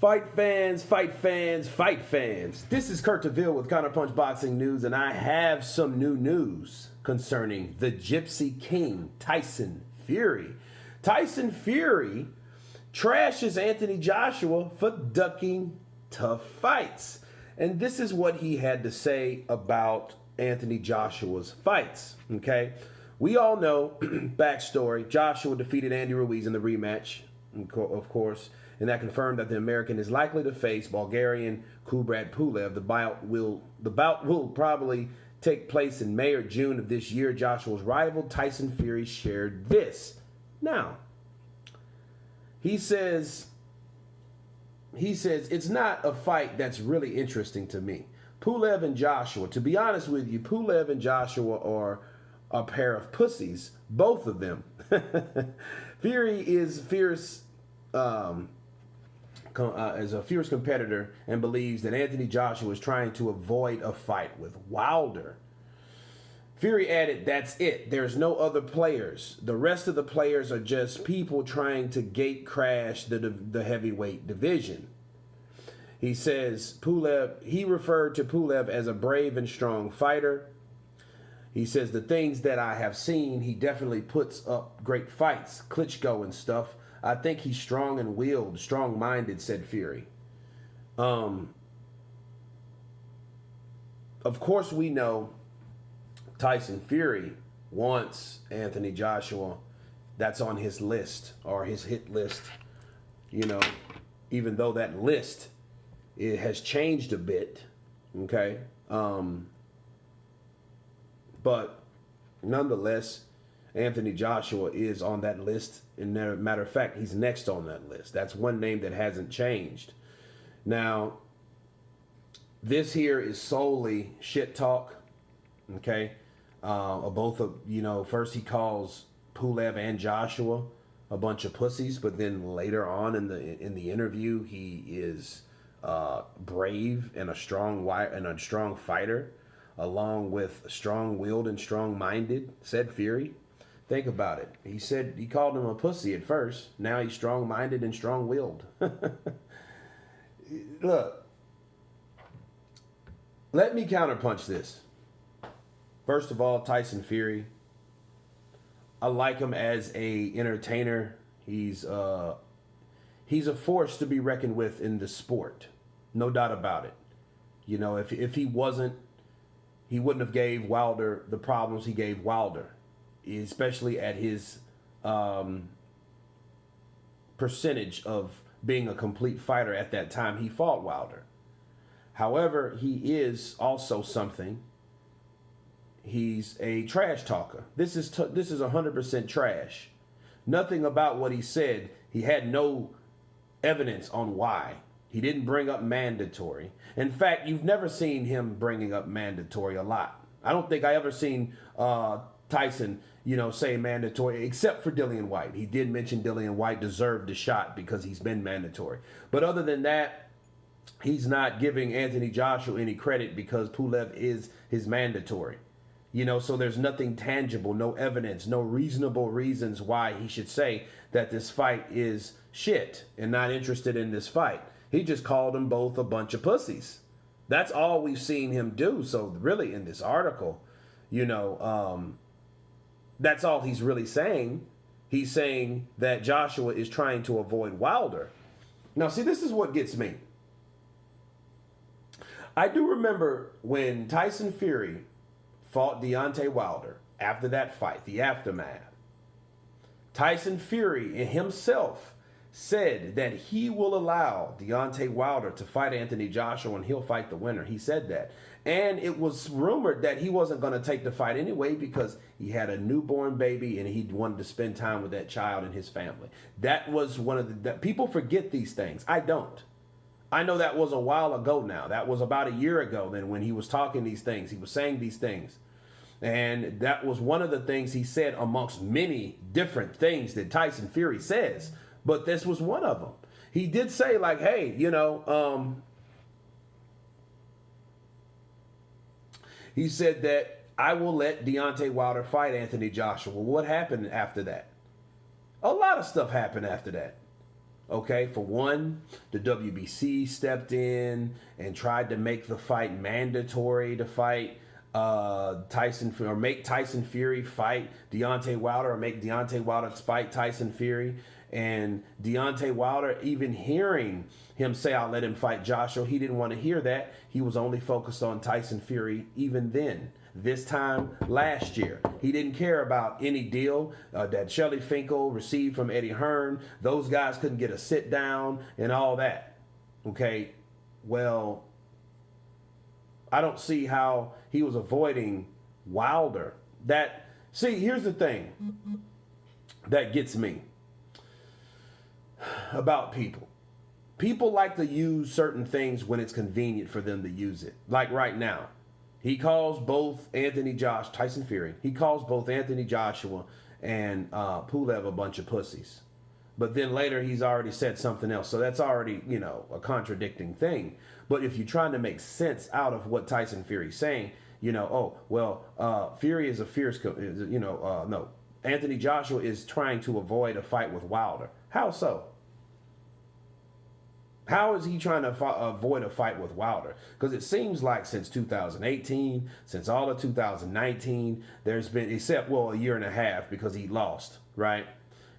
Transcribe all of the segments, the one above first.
Fight fans, fight fans, fight fans. This is Kurt DeVille with Counterpunch Boxing News, and I have some new news concerning the Gypsy King, Tyson Fury. Tyson Fury trashes Anthony Joshua for ducking tough fights. And this is what he had to say about Anthony Joshua's fights, okay? We all know, backstory, Joshua defeated Andy Ruiz in the rematch, of course, and that confirmed that the American is likely to face Bulgarian Kubrat Pulev. The bout will probably take place in May or June of this year. Joshua's rival, Tyson Fury, shared this. Now, he says, it's not a fight that's really interesting to me. Pulev and Joshua, to be honest with you, Pulev and Joshua are a pair of pussies, both of them. Fury is fierce, is a fierce competitor and believes that Anthony Joshua is trying to avoid a fight with Wilder. Fury added, "That's it. There's no other players. The rest of the players are just people trying to gate crash the heavyweight division." He says he referred to Pulev as a brave and strong fighter. He says, "The things that I have seen, he definitely puts up great fights, Klitschko and stuff. I think he's strong and willed, strong-minded," said Fury. Of course, we know Tyson Fury wants Anthony Joshua. That's on his list, or his hit list. You know, even though that list, it has changed a bit, okay? But nonetheless, Anthony Joshua is on that list. And matter of fact, he's next on that list. That's one name that hasn't changed. Now, this here is solely shit talk, okay? Both of, first he calls Pulev and Joshua a bunch of pussies, but then later on in the interview, he is brave and a strong fighter, along with strong-willed and strong-minded, said Fury. Think about it. He said he called him a pussy at first. Now he's strong-minded and strong-willed. Look, let me counterpunch this. First of all, Tyson Fury, I like him as a entertainer. He's a force to be reckoned with in the sport. No doubt about it. You know, if he wasn't, he wouldn't have gave Wilder the problems he gave Wilder, especially at his percentage of being a complete fighter at that time he fought Wilder. However, he is also something. He's a trash talker. This is 100% trash. Nothing about what he said. He had no evidence on why. He didn't bring up mandatory. In fact, you've never seen him bringing up mandatory a lot. I don't think I ever seen Tyson, say mandatory, except for Dillian White. He did mention Dillian White deserved a shot because he's been mandatory. But other than that, he's not giving Anthony Joshua any credit because Pulev is his mandatory. So there's nothing tangible, no evidence, no reasonable reasons why he should say that this fight is shit and not interested in this fight. He just called them both a bunch of pussies. That's all we've seen him do. So really in this article, that's all he's really saying. He's saying that Joshua is trying to avoid Wilder. Now, see, this is what gets me. I do remember when Tyson Fury fought Deontay Wilder after that fight, the aftermath. Tyson Fury himself said that he will allow Deontay Wilder to fight Anthony Joshua and he'll fight the winner. He said that. And it was rumored that he wasn't going to take the fight anyway because he had a newborn baby and he wanted to spend time with that child and his family. That was one of the... people forget these things. I don't. I know that was a while ago now. That was about a year ago then when he was talking these things. He was saying these things. And that was one of the things he said amongst many different things that Tyson Fury says. But this was one of them. He did say, like, hey, he said that I will let Deontay Wilder fight Anthony Joshua. What happened after that? A lot of stuff happened after that. Okay, for one, the WBC stepped in and tried to make the fight mandatory to fight Tyson, or make Tyson Fury fight Deontay Wilder, or make Deontay Wilder fight Tyson Fury. And Deontay Wilder, even hearing him say, "I'll let him fight Joshua," he didn't want to hear that. He was only focused on Tyson Fury even then. This time last year, he didn't care about any deal that Shelly Finkel received from Eddie Hearn. Those guys couldn't get a sit down and all that. Okay, well, I don't see how he was avoiding Wilder. Here's the thing that gets me about people. People like to use certain things when it's convenient for them to use it. Like right now, he calls both Tyson Fury, he calls both Anthony Joshua and Pulev a bunch of pussies. But then later he's already said something else. So that's already, a contradicting thing. But if you're trying to make sense out of what Tyson Fury's saying, Fury is a fierce, no. Anthony Joshua is trying to avoid a fight with Wilder. How so? How is he trying to avoid a fight with Wilder? Because it seems like since 2018, since all of 2019, there's been, except, a year and a half because he lost, right?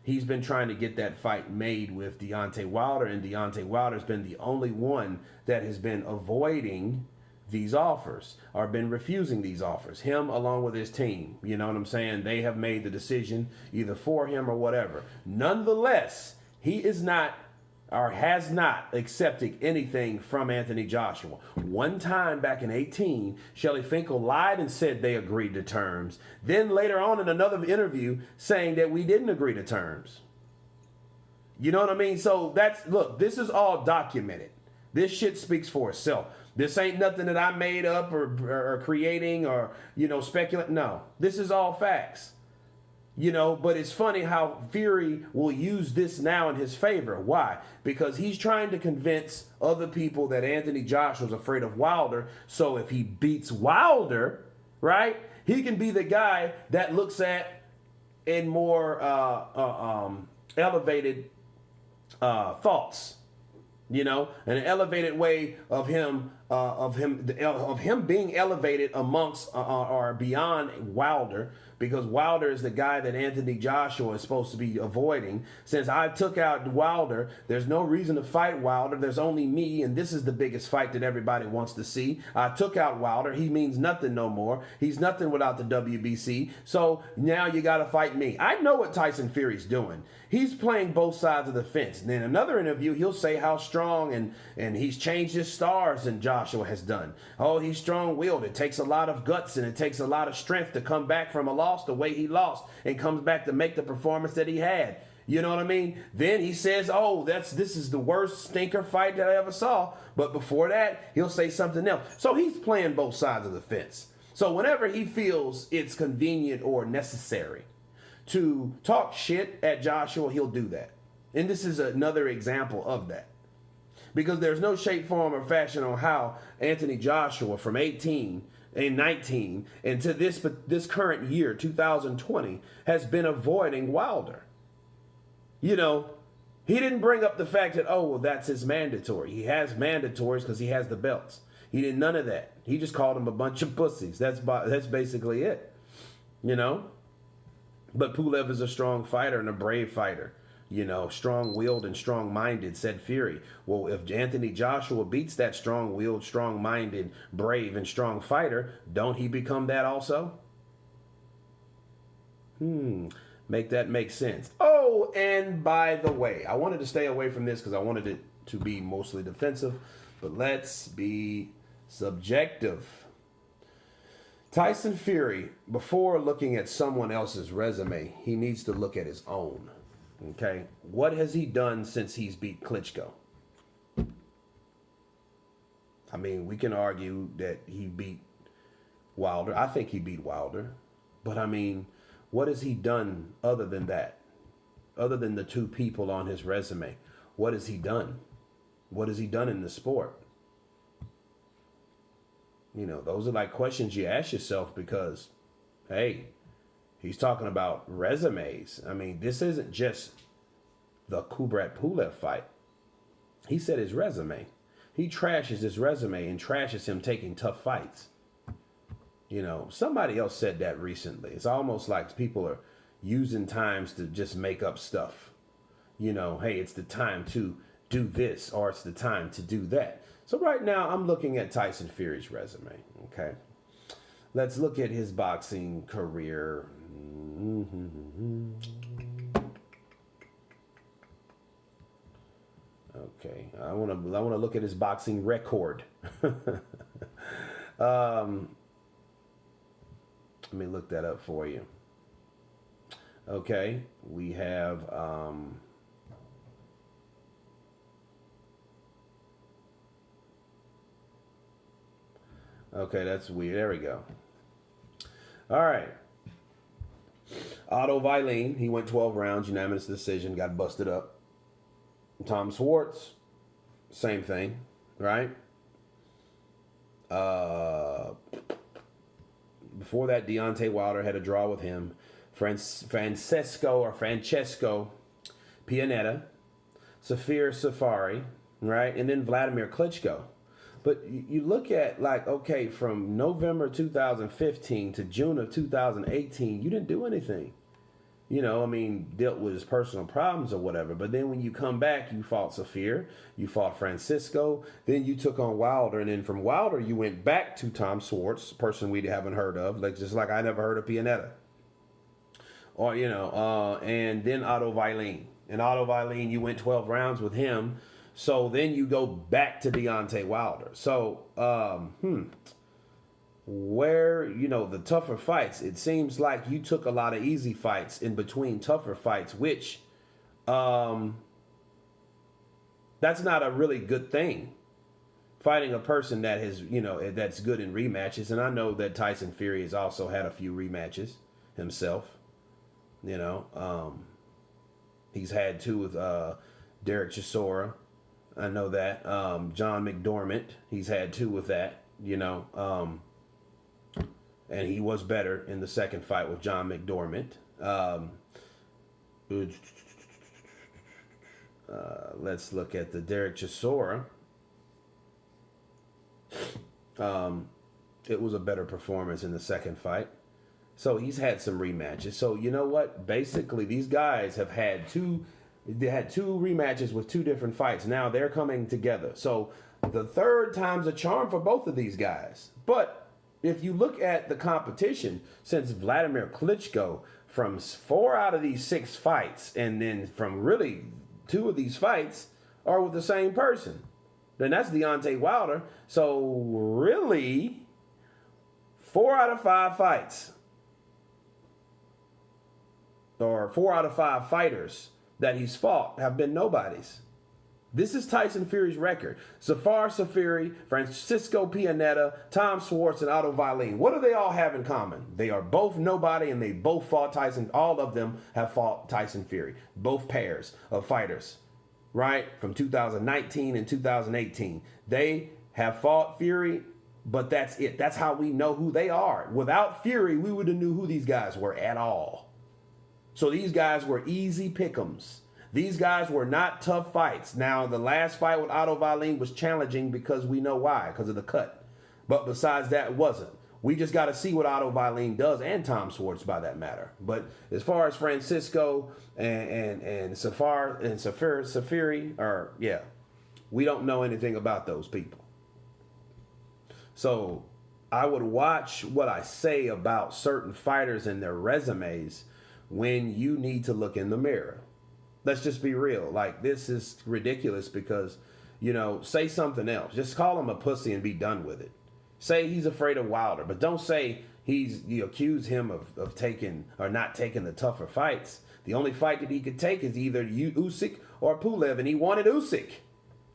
He's been trying to get that fight made with Deontay Wilder, and Deontay Wilder's been the only one that has been avoiding these offers, or been refusing these offers. Him along with his team, you know what I'm saying? They have made the decision either for him or whatever. Nonetheless, he is not, or has not, accepted anything from Anthony Joshua. One time back in 2018, Shelly Finkel lied and said they agreed to terms. Then later on in another interview saying that we didn't agree to terms. You know what I mean? So look, this is all documented. This shit speaks for itself. This ain't nothing that I made up or creating or, speculating. No, this is all facts. But it's funny how Fury will use this now in his favor. Why? Because he's trying to convince other people that Anthony Joshua's afraid of Wilder. So if he beats Wilder, right, he can be the guy that looks at in more elevated thoughts. An elevated way of him being elevated amongst or beyond Wilder, because Wilder is the guy that Anthony Joshua is supposed to be avoiding. Since I took out Wilder, there's no reason to fight Wilder. There's only me, and this is the biggest fight that everybody wants to see. I took out Wilder. He means nothing no more. He's nothing without the WBC. So now you got to fight me. I know what Tyson Fury's doing. He's playing both sides of the fence. And in another interview, he'll say how strong and he's changed his stars than Joshua has done. Oh, he's strong-willed. It takes a lot of guts and it takes a lot of strength to come back from a loss the way he lost and comes back to make the performance that he had. You know what I mean? Then he says, this is the worst stinker fight that I ever saw. But before that, he'll say something else. So he's playing both sides of the fence. So whenever he feels it's convenient or necessary to talk shit at Joshua, he'll do that. And this is another example of that. Because there's no shape, form, or fashion on how Anthony Joshua from 18 and 19 and to this current year, 2020, has been avoiding Wilder. He didn't bring up the fact that, that's his mandatory. He has mandatories because he has the belts. He did none of that. He just called them a bunch of pussies. That's basically it. But Pulev is a strong fighter and a brave fighter. Strong-willed and strong-minded, said Fury. Well, if Anthony Joshua beats that strong-willed, strong-minded, brave, and strong fighter, don't he become that also? Make that make sense. Oh, and by the way, I wanted to stay away from this because I wanted it to be mostly defensive, but let's be subjective. Tyson Fury, before looking at someone else's resume, he needs to look at his own. Okay, what has he done since he's beat Klitschko? I mean, we can argue that he beat Wilder. I think he beat Wilder. But I mean, what has he done other than that? Other than the two people on his resume? What has he done? What has he done in the sport? Those are like questions you ask yourself because, hey, he's talking about resumes. I mean, this isn't just the Kubrat Pulev fight. He said his resume. He trashes his resume and trashes him taking tough fights. You know, somebody else said that recently. It's almost like people are using times to just make up stuff. You know, hey, it's the time to do this or it's the time to do that. So right now I'm looking at Tyson Fury's resume. Okay. Let's look at his boxing career. Okay, I want to look at his boxing record. Let me look that up for you. Okay, we have okay, that's weird. There we go. All right. Otto Vailene, he went 12 rounds, unanimous decision, got busted up. Tom Schwartz, same thing, right? Before that, Deontay Wilder had a draw with him. Francesco Pianetta, Safir Safari, right? And then Vladimir Klitschko. But you look at, like, okay, from November 2015 to June of 2018, you didn't do anything. You know, I mean, dealt with his personal problems or whatever. But then when you come back, you fought Safir, you fought Francisco, then you took on Wilder. And then from Wilder, you went back to Tom Schwartz, person we haven't heard of, like just like I never heard of Pianetta. Or, you know, and then Otto Vailene. And Otto Vailene, you went 12 rounds with him. So then you go back to Deontay Wilder. So, where, you know, the tougher fights, it seems like you took a lot of easy fights in between tougher fights, which that's not a really good thing. Fighting a person that has, you know, that's good in rematches. And I know that Tyson Fury has also had a few rematches himself. You know, he's had two with Derek Chisora. I know that. John McDormand, he's had two with that, you know. And he was better in the second fight with John McDormand. Let's look at the Derek Chisora. It was a better performance in the second fight. So he's had some rematches. So you know what? Basically, these guys have had they had two rematches with two different fights. Now they're coming together. So the third time's a charm for both of these guys. But if you look at the competition, since Vladimir Klitschko, from 4 out of these 6 fights, and then from really 2 of these fights are with the same person, then that's Deontay Wilder. So really, 4 out of 5 fights, or 4 out of 5 fighters that he's fought have been nobodies. This is Tyson Fury's record. Zafar Safiri, Francisco Pianetta, Tom Schwartz, and Otto Vailene. What do they all have in common? They are both nobody, and they both fought Tyson. All of them have fought Tyson Fury. Both pairs of fighters, right? From 2019 and 2018. They have fought Fury, but that's it. That's how we know who they are. Without Fury, we would have knew who these guys were at all. So these guys were easy pick'ems. These guys were not tough fights. Now, the last fight with Otto Vailene was challenging because we know why, because of the cut. But besides that, it wasn't. We just got to see what Otto Vailene does, and Tom Schwartz, by that matter. But as far as Francisco and Safiri, we don't know anything about those people. So I would watch what I say about certain fighters and their resumes when you need to look in the mirror. Let's just be real. Like, this is ridiculous because, you know, say something else. Just call him a pussy and be done with it. Say he's afraid of Wilder, but don't say you accuse him of taking or not taking the tougher fights. The only fight that he could take is either Usyk or Pulev, and he wanted Usyk.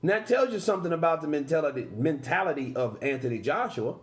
And that tells you something about the mentality of Anthony Joshua,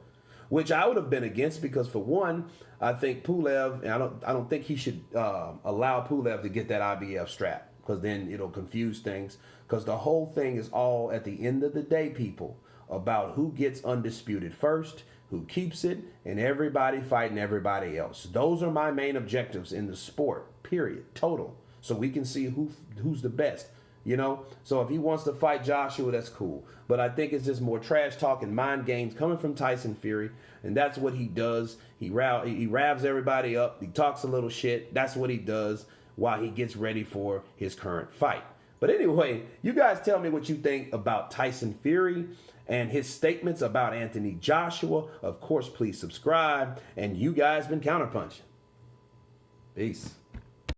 which I would have been against because, for one, I think Pulev, and I don't think he should allow Pulev to get that IBF strap, because then it'll confuse things. Because the whole thing is all, at the end of the day, people, about who gets undisputed first, who keeps it, and everybody fighting everybody else. Those are my main objectives in the sport, period, total. so we can see who's the best. You know, so if he wants to fight Joshua, that's cool. But I think it's just more trash talk and mind games coming from Tyson Fury, and that's what he does. He ravs everybody up. He talks a little shit. That's what he does while he gets ready for his current fight. But anyway, you guys tell me what you think about Tyson Fury and his statements about Anthony Joshua. Of course, please subscribe. And you guys been counterpunching. Peace.